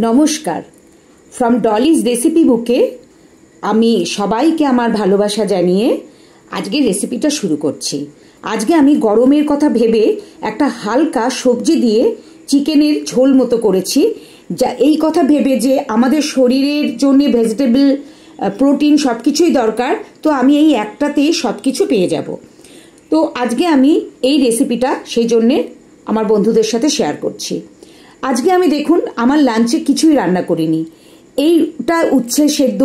নমস্কার। From Dolly's recipe বুকে আমি সবাইকে আমার ভালোবাসা জানিয়ে আজকে রেসিপিটা শুরু করছি। আজকে আমি গরমের কথা ভেবে একটা হালকা সবজি দিয়ে চিকেনের ঝোল মতো করেছি, যা এই কথা ভেবে যে আমাদের শরীরের জন্য ভেজিটেবল প্রোটিন সব কিছুই দরকার, তো আমি এই একটাতেই সব কিছু পেয়ে যাব। তো আজকে আমি এই রেসিপিটা সেই জন্যে আমার বন্ধুদের সাথে শেয়ার করছি। আজকে আমি দেখুন আমার লাঞ্চে কিছুই রান্না করিনি। এইটা উচ্ছে সেদ্ধ,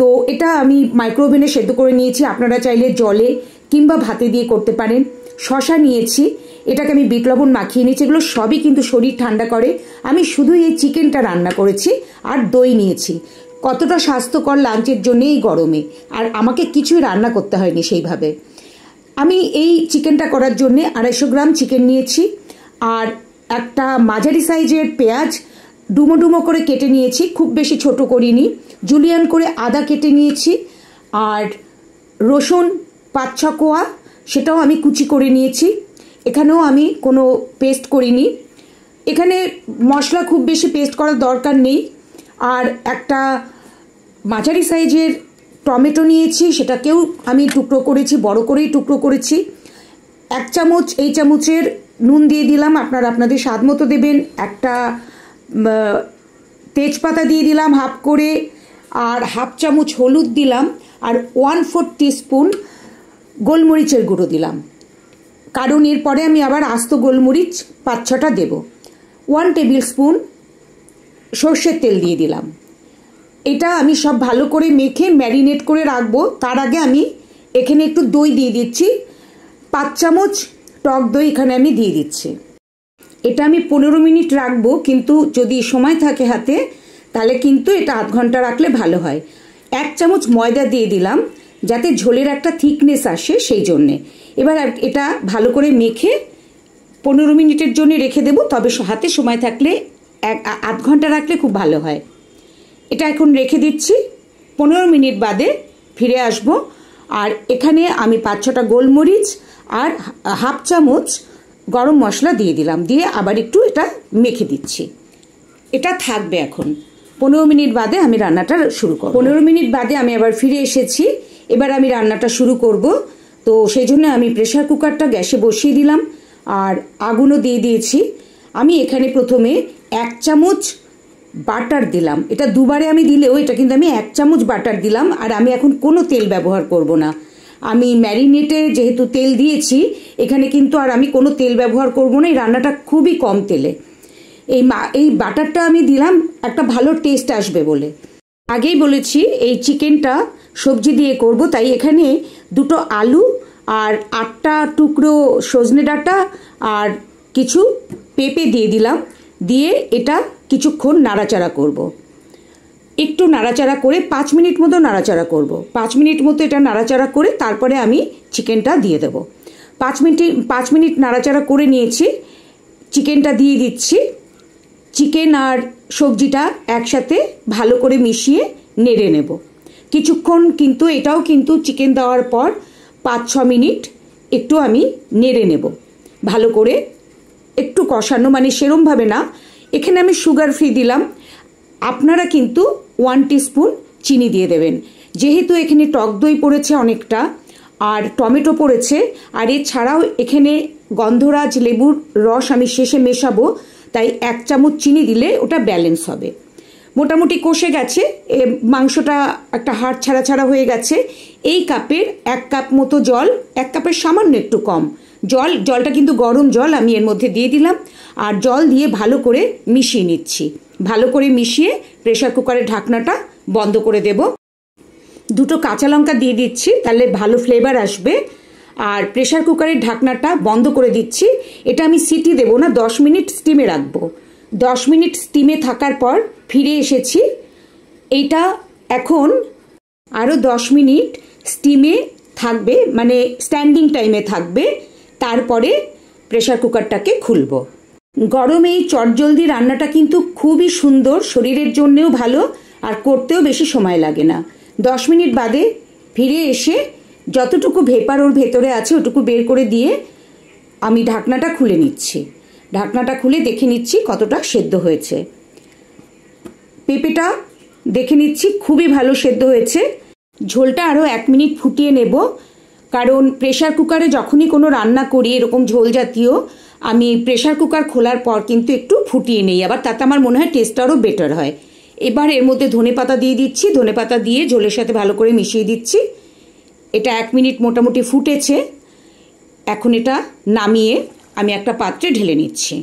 তো এটা আমি মাইক্রোওভেনে সেদ্ধ করে নিয়েছি। আপনারা চাইলে জলে কিংবা ভাতে দিয়ে করতে পারেন। শশা নিয়েছি, এটাকে আমি বিট লবণ মাখিয়ে নিয়েছি। এগুলো সবই কিন্তু শরীর ঠান্ডা করে। আমি শুধু এই চিকেনটা রান্না করেছি আর দই নিয়েছি। কতটা স্বাস্থ্যকর লাঞ্চের জন্য এই গরমে, আর আমাকে কিছুই রান্না করতে হয়নি সেইভাবে। আমি এই চিকেনটা করার জন্যে 250 গ্রাম চিকেন নিয়েছি, আর একটা মাঝারি সাইজের পেঁয়াজ ডুমো ডুমো করে কেটে নিয়েছি, খুব বেশি ছোট করিনি। জুলিয়ান করে আদা কেটে নিয়েছি, আর রসুন 5-6 কোয়া সেটাও আমি কুচি করে নিয়েছি। এখানেও আমি কোনো পেস্ট করিনি। এখানে মশলা খুব বেশি পেস্ট করার দরকার নেই। আর একটা মাঝারি সাইজের টমেটো নিয়েছি, সেটাকেও আমি টুকরো করেছি, বড় করেই টুকরো করেছি। 1 চামচ এই চামচের নুন দিয়ে দিলাম, আপনারা আপনাদের স্বাদ মতো দেবেন। একটা তেজপাতা দিয়ে দিলাম হাফ করে, আর হাফ চামচ হলুদ দিলাম, আর 1/4 টিস্পুন গোলমরিচের গুঁড়ো দিলাম, কারণ এরপরে আমি আবার আস্ত গোলমরিচ 5-6টা দেব। 1 টেবিল স্পুন সর্ষের তেল দিয়ে দিলাম। এটা আমি সব ভালো করে মেখে ম্যারিনেট করে রাখবো। তার আগে আমি এখানে একটু দই দিয়ে দিচ্ছি, 5 চামচ টক দই এখানে আমি দিয়ে দিচ্ছি। এটা আমি 15 মিনিট রাখবো, কিন্তু যদি সময় থাকে হাতে তাহলে কিন্তু এটা আধ ঘন্টা রাখলে ভালো হয়। 1 চামচ ময়দা দিয়ে দিলাম যাতে ঝোলের একটা থিকনেস আসে, সেই জন্যে। এবার এটা ভালো করে মেখে 15 মিনিটের জন্য রেখে দেবো, তবে হাতে সময় থাকলে আধ ঘন্টা রাখলে খুব ভালো হয়। এটা এখন রেখে দিচ্ছি। 15 মিনিট বাদে ফিরে আসবো, আর এখানে আমি 5-6টা গোলমরিচ আর হাফ চামচ গরম মশলা দিয়ে দিলাম, দিয়ে আবার একটু এটা মেখে দিচ্ছি। এটা থাকবে এখন। 15 মিনিট বাদে আমি রান্নাটা শুরু করব। 15 মিনিট বাদে আমি আবার ফিরে এসেছি। এবার আমি রান্নাটা শুরু করব। তো সেই জন্য আমি প্রেসার কুকারটা গ্যাসে বসিয়ে দিলাম, আর আগুনও দিয়ে দিয়েছি। আমি এখানে প্রথমে 1 চামচ বাটার দিলাম। এটা দুবারে আমি দিলেও এটা কিন্তু আমি 1 চামচ বাটার দিলাম, আর আমি এখন কোনো তেল ব্যবহার করব না। আমি ম্যারিনেটে যেহেতু তেল দিয়েছি, এখানে কিন্তু আর আমি কোনো তেল ব্যবহার করব না। এই রান্নাটা খুবই কম তেলে। এই বাটারটা আমি দিলাম একটা ভালো টেস্ট আসবে বলে। আগেই বলেছি এই চিকেনটা সবজি দিয়ে করব, তাই এখানে 2টো আলু আর 8টা টুকরো সজনে ডাঁটা আর কিছু পেঁপে দিয়ে দিলাম। দিয়ে এটা কিছুক্ষণ নাড়াচাড়া করব। একটু নাড়াচাড়া করে 5 মিনিট মতো নাড়াচাড়া করব। 5 মিনিট মতো এটা নাড়াচাড়া করে তারপরে আমি চিকেনটা দিয়ে দেব। 5 মিনিট নাড়াচাড়া করে নিয়েছি, চিকেনটা দিয়ে দিচ্ছি। চিকেন আর সবজিটা একসাথে ভালো করে মিশিয়ে নেড়ে নেব কিছুক্ষণ। কিন্তু এটাও কিন্তু চিকেন দেওয়ার পর 5-6 মিনিট একটু আমি নেড়ে নেব ভালো করে, একটু কষানো, মানে সেরমভাবে না। এখানে আমি সুগার ফ্রি দিলাম। আপনারা কিন্তু 1 টিস্পুন চিনি দিয়ে দেবেন, যেহেতু এখানে টক দই পড়েছে অনেকটা, আর টমেটো পড়েছে, আর এছাড়াও এখানে গন্ধরাজ লেবুর রস আমি শেষে মেশাবো, তাই 1 চামচ চিনি দিলে ওটা ব্যালেন্স হবে। মোটামুটি কষে গেছে, মাংসটা একটা হাড় ছাড়া ছাড়া হয়ে গেছে। এই কাপের 1 কাপ মতো জল, 1 কাপের সামান্য একটু কম জলটা কিন্তু গরম জল আমি এর মধ্যে দিয়ে দিলাম, আর জল দিয়ে ভালো করে মিশিয়ে নিচ্ছি। ভালো করে মিশিয়ে প্রেসার কুকারের ঢাকনাটা বন্ধ করে দেব। 2টো কাঁচা লঙ্কা দিয়ে দিচ্ছি, তাহলে ভালো ফ্লেভার আসবে। আর প্রেসার কুকারের ঢাকনাটা বন্ধ করে দিচ্ছি। এটা আমি সিটি দেব না, 10 মিনিট স্টিমে রাখবো। 10 মিনিট স্টিমে থাকার পর ফিরে এসেছি। এইটা এখন আরও 10 মিনিট স্টিমে থাকবে, মানে স্ট্যান্ডিং টাইমে থাকবে। তারপরে প্রেসার কুকারটাকে খুলব। গরমে এই চটজলদি রান্নাটা কিন্তু খুবই সুন্দর, শরীরের জন্যেও ভালো, আর করতেও বেশি সময় লাগে না। 10 মিনিট বাদে ফিরে এসে যতটুকু ভেপার ওর ভেতরে আছে ওটুকু বের করে দিয়ে আমি ঢাকনাটা খুলে নিচ্ছি। ঢাকনাটা খুলে দেখে নিচ্ছি কতটা সেদ্ধ হয়েছে। পেঁপেটা দেখে নিচ্ছি খুবই ভালো সেদ্ধ হয়েছে। ঝোলটা আরও 1 মিনিট ফুটিয়ে নেব, কারণ প্রেশার কুকারে যখনই কোনো রান্না করি এরকম ঝোল জাতীয়, আমি প্রেশার কুকার খোলার পর কিন্তু একটু ফুটিয়ে নেই, আবার তাতে আমার মনে হয় টেস্টটা আরও বেটার হয়। এবার এর মধ্যে ধনেপাতা দিয়ে দিচ্ছি, ধনেপাতা দিয়ে ঝোলের সাথে ভালো করে মিশিয়ে দিচ্ছি। এটা 1 মিনিট মোটামুটি ফুটেছে। এখন এটা নামিয়ে আমি একটা পাত্রে ঢেলে নিচ্ছি।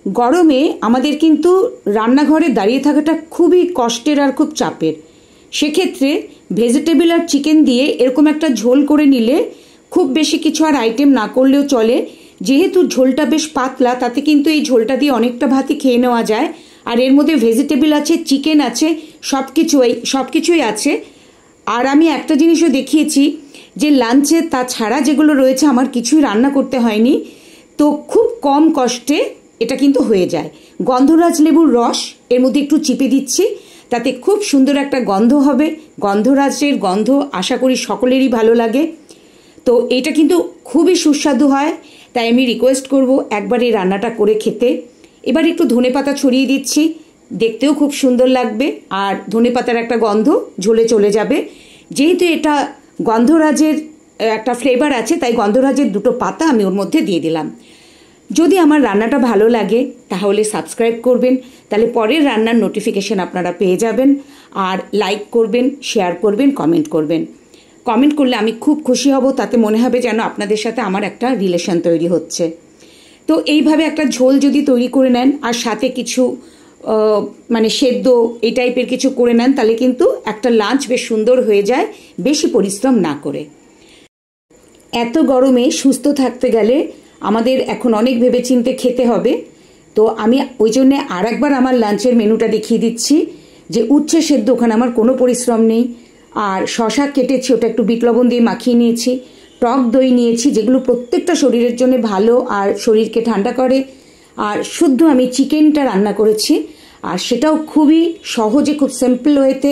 গরমে আমাদের কিন্তু রান্নাঘরে দাঁড়িয়ে থাকাটা খুবই কষ্টের আর খুব চাপের। সেক্ষেত্রে ভেজিটেবল আর চিকেন দিয়ে এরকম একটা ঝোল করে নিলে খুব বেশি কিছু আর আইটেম না করলেও চলে। যেহেতু ঝোলটা বেশ পাতলা, তাতে কিন্তু এই ঝোলটা দিয়ে অনেকটা ভাতই খেয়ে নেওয়া যায়। আর এর মধ্যে ভেজিটেবল আছে, চিকেন আছে, সব কিছুই আছে। আর আমি একটা জিনিসও দেখিয়েছি যে লাঞ্চে তাছাড়া যেগুলো রয়েছে আমার কিছুই রান্না করতে হয়নি, তো খুব কম কষ্টে এটা কিন্তু হয়ে যায়। গন্ধরাজ লেবুর রস এর মধ্যে একটু চিপে দিচ্ছি, তাতে খুব সুন্দর একটা গন্ধ হবে। গন্ধরাজের গন্ধ আশা করি সকলেরই ভালো লাগে। তো এটা কিন্তু খুবই সুস্বাদু হয়, তাই আমি রিকোয়েস্ট করব একবার এই রান্নাটা করে খেতে। এবার একটু ধনেপাতা ছড়িয়ে দিচ্ছি, দেখতেও খুব সুন্দর লাগবে আর ধনেপাতার একটা গন্ধ ঝোলে চলে যাবে। যেহেতু এটা গন্ধরাজের একটা ফ্লেভার আছে, তাই গন্ধরাজের 2টো পাতা আমি ওর মধ্যে দিয়ে দিলাম। যদি আমার রান্নাটা ভালো লাগে তাহলে সাবস্ক্রাইব করবেন, তাহলে পরের রান্নার নোটিফিকেশন আপনারা পেয়ে যাবেন। আর লাইক করবেন, শেয়ার করবেন, কমেন্ট করবেন। কমেন্ট করলে আমি খুব খুশি হব, তাতে মনে হবে যেন আপনাদের সাথে আমার একটা রিলেশন তৈরি হচ্ছে। তো এইভাবে একটা ঝোল যদি তৈরি করে নেন আর সাথে কিছু মানে সেদ্ধ এই টাইপের কিছু করে নেন, তাহলে কিন্তু একটা লাঞ্চ বেশ সুন্দর হয়ে যায়, বেশি পরিশ্রম না করে। এত গরমে সুস্থ থাকতে গেলে আমাদের এখন অনেক ভেবেচিন্তে খেতে হবে। তো আমি ওই জন্যে আর একবার আমার লাঞ্চের মেনুটা দেখিয়ে দিচ্ছি যে উচ্ছে সেদ্ধ, ওখানে আমার কোনো পরিশ্রম নেই। আর শশা কেটেছি, ওটা একটু বিট লবণ দিয়ে মাখিয়ে নিয়েছি। টক দই নিয়েছি, যেগুলো প্রত্যেকটা শরীরের জন্য ভালো আর শরীরকে ঠান্ডা করে। আর শুদ্ধ আমি চিকেনটা রান্না করেছি, আর সেটাও খুবই সহজে, খুব সিম্পল ওয়েতে।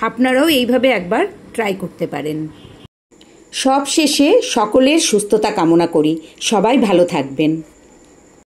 আপনারাও এইভাবে একবার ট্রাই করতে পারেন। সব শেষে সকলের সুস্থতা কামনা করি। সবাই ভালো থাকবেন।